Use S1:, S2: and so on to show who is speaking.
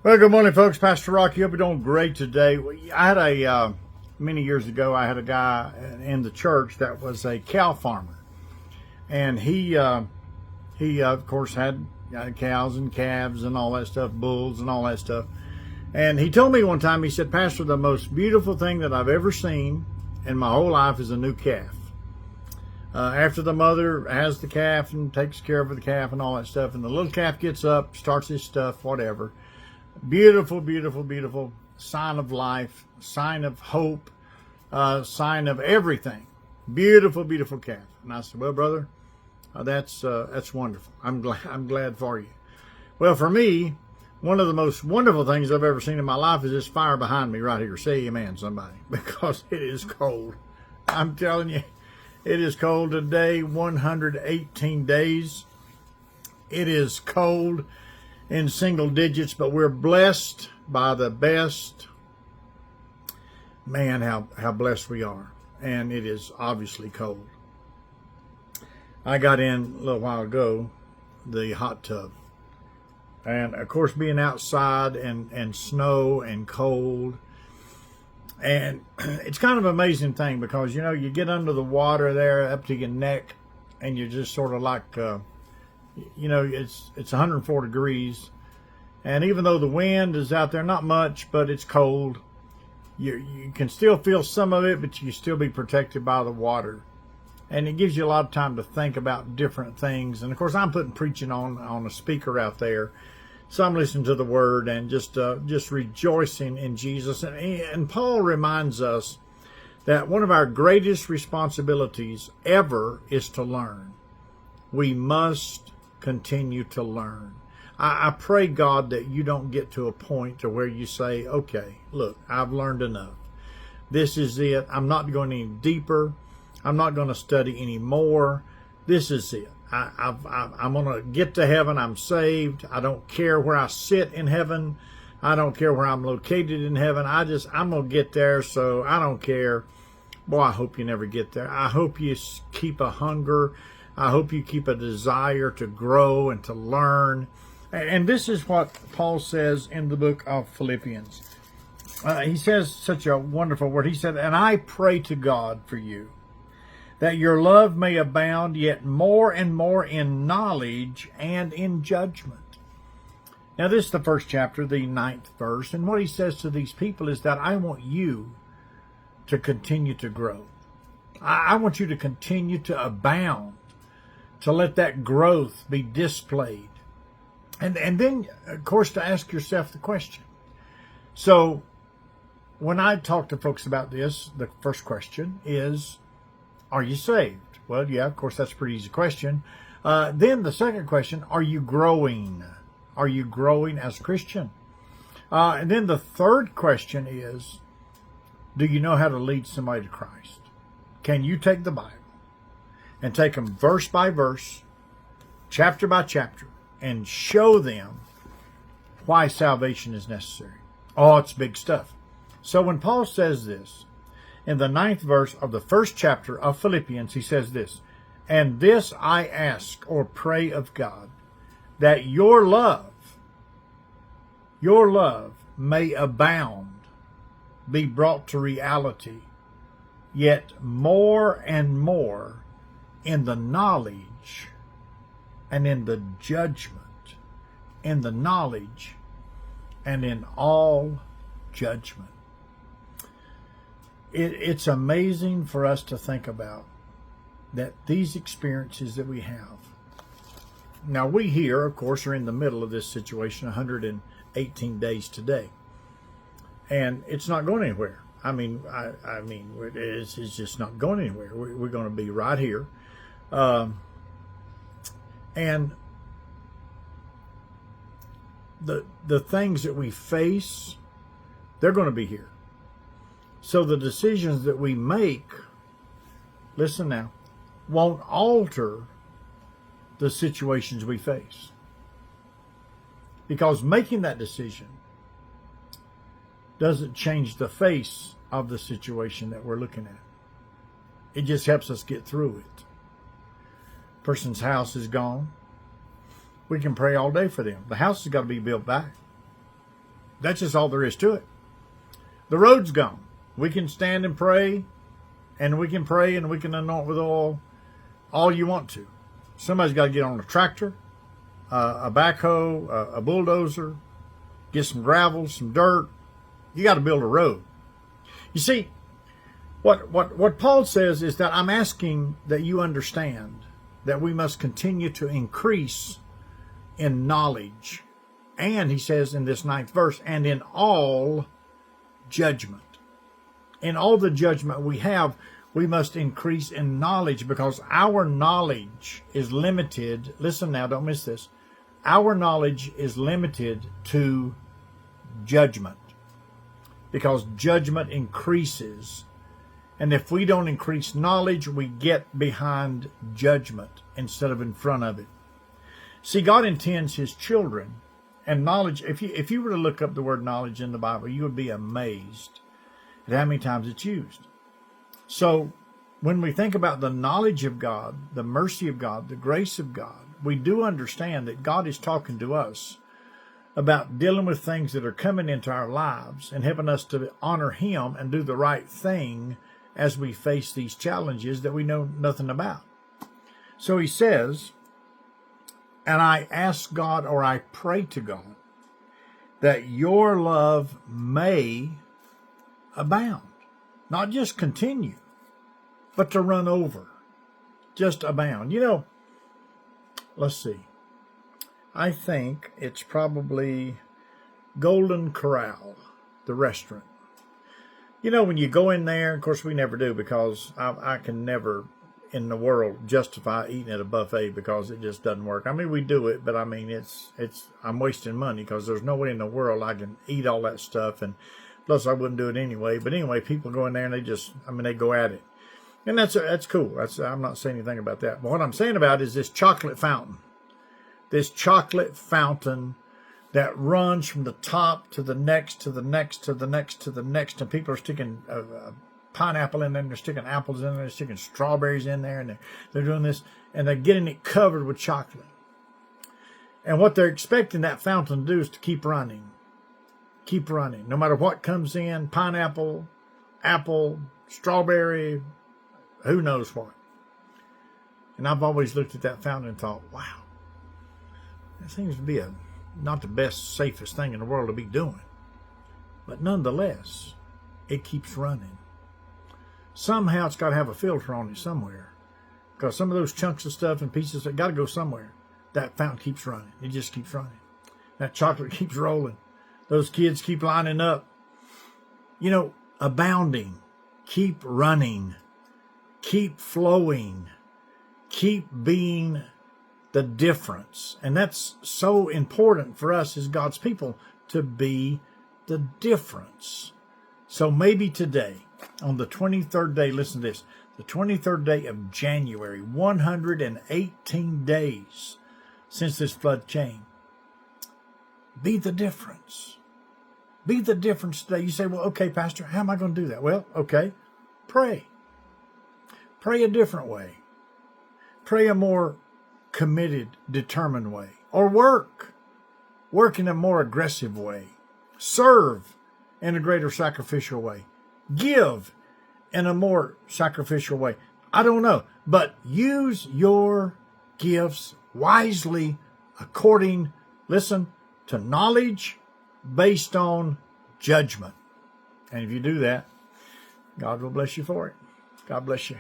S1: Well, good morning, folks. Pastor Rocky, hope you're doing great today. I had many years ago, I had a guy in the church that was a cow farmer. And he of course, had cows and calves and all that stuff, bulls and all that stuff. And he told me one time, he said, Pastor, the most beautiful thing that I've ever seen in my whole life is a new calf. After the mother has the calf and takes care of the calf and all that stuff, and the little calf gets up, starts his stuff, whatever. Beautiful, beautiful, beautiful sign of life, sign of hope, sign of everything. Beautiful, beautiful calf. And I said, well, brother, that's wonderful. I'm glad for you. Well, for me, one of the most wonderful things I've ever seen in my life is this fire behind me right here. Say amen, somebody, because it is cold. I'm telling you, it is cold today, 118 days. It is cold in single digits, but we're blessed by the best. Man, how blessed we are. And it is obviously cold. I got in a little while ago, the hot tub. And of course, being outside and snow and cold. And it's kind of an amazing thing because, you know, you get under the water there up to your neck and you're just sort of like, you know, it's 104 degrees. And even though the wind is out there, not much, but it's cold, you can still feel some of it, but you still be protected by the water. And it gives you a lot of time to think about different things. And of course, I'm putting preaching on a speaker out there. So I'm listening to the word and just rejoicing in Jesus. And Paul reminds us that one of our greatest responsibilities ever is to learn. We must continue to learn. I pray, God, that you don't get to a point to where you say, okay, look, I've learned enough. This is it. I'm not going any deeper. I'm not going to study any more. This is it. I'm going to get to heaven. I'm saved. I don't care where I sit in heaven. I don't care where I'm located in heaven. I'm going to get there, so I don't care. Boy, I hope you never get there. I hope you keep a hunger. I hope you keep a desire to grow and to learn. And this is what Paul says in the book of Philippians. He says such a wonderful word. He said, and I pray to God for you, that your love may abound yet more and more in knowledge and in judgment. Now, this is the first chapter, the 9th verse. And what he says to these people is that I want you to continue to grow. I want you to continue to abound, to let that growth be displayed. And then, of course, to ask yourself the question. So when I talk to folks about this, the first question is, are you saved? Well, yeah, of course, that's a pretty easy question. Then the second question, are you growing? Are you growing as a Christian? And then the third question is, do you know how to lead somebody to Christ? Can you take the Bible and take them verse by verse, chapter by chapter, and show them why salvation is necessary? Oh, it's big stuff. So when Paul says this, in the 9th verse of the first chapter of Philippians, he says this, and this I ask or pray of God, that your love may abound, be brought to reality, yet more and more in the knowledge and in the judgment, in the knowledge and in all judgment. It's amazing for us to think about that these experiences that we have. Now, we here, of course, are in the middle of this situation, 118 days today. And it's not going anywhere. I mean, it's just not going anywhere. We're going to be right here. And the things that we face, they're going to be here. So the decisions that we make, listen now, won't alter the situations we face. Because making that decision doesn't change the face of the situation that we're looking at. It just helps us get through it. Person's house is gone. We can pray all day for them. The house has got to be built back. That's just all there is to it. The road's gone. We can stand and pray, and we can pray, and we can anoint with oil all you want to. Somebody's got to get on a tractor, a backhoe, a bulldozer, get some gravel, some dirt. You got to build a road. You see, what Paul says is that I'm asking that you understand that we must continue to increase in knowledge. And he says in this 9th verse, and in all judgment. In all the judgment we have, we must increase in knowledge, because our knowledge is limited. Listen now, don't miss this. Our knowledge is limited to judgment, because judgment increases. And if we don't increase knowledge, we get behind judgment instead of in front of it. See, God intends his children, and knowledge, if you were to look up the word knowledge in the Bible, you would be amazed at how many times it's used. So when we think about the knowledge of God, the mercy of God, the grace of God, we do understand that God is talking to us about dealing with things that are coming into our lives and helping us to honor him and do the right thing as we face these challenges that we know nothing about. So he says, and I ask God, or I pray to God, that your love may abound. Not just continue, but to run over. Just abound. You know, let's see. I think it's probably Golden Corral, the restaurant. You know, when you go in there, of course we never do, because I can never in the world justify eating at a buffet, because it just doesn't work. I mean, we do it, but I mean, I'm wasting money, because there's no way in the world I can eat all that stuff, and plus I wouldn't do it anyway. But anyway, people go in there and they go at it. And that's cool. I'm not saying anything about that. But what I'm saying about is this chocolate fountain. This chocolate fountain that runs from the top to the next, to the next, to the next, to the next. And people are sticking pineapple in there, and they're sticking apples in there, they're sticking strawberries in there, and they're doing this, and they're getting it covered with chocolate. And what they're expecting that fountain to do is to keep running. Keep running. No matter what comes in, pineapple, apple, strawberry, who knows what. And I've always looked at that fountain and thought, wow, that seems to be not the best, safest thing in the world to be doing. But nonetheless, it keeps running. Somehow it's got to have a filter on it somewhere, because some of those chunks of stuff and pieces that got to go somewhere. That fountain keeps running. It just keeps running. That chocolate keeps rolling. Those kids keep lining up. You know, abounding. Keep running. Keep flowing. Keep being the difference. And that's so important for us as God's people, to be the difference. So maybe today, on the 23rd day, listen to this, the 23rd day of January, 118 days since this flood came. Be the difference. Be the difference today. You say, well, okay, Pastor, how am I going to do that? Well, okay, pray. Pray a different way. Pray a more committed, determined way. Or work. Work in a more aggressive way. Serve in a greater sacrificial way. Give in a more sacrificial way. I don't know. But use your gifts wisely according, listen, to knowledge based on judgment. And if you do that, God will bless you for it. God bless you.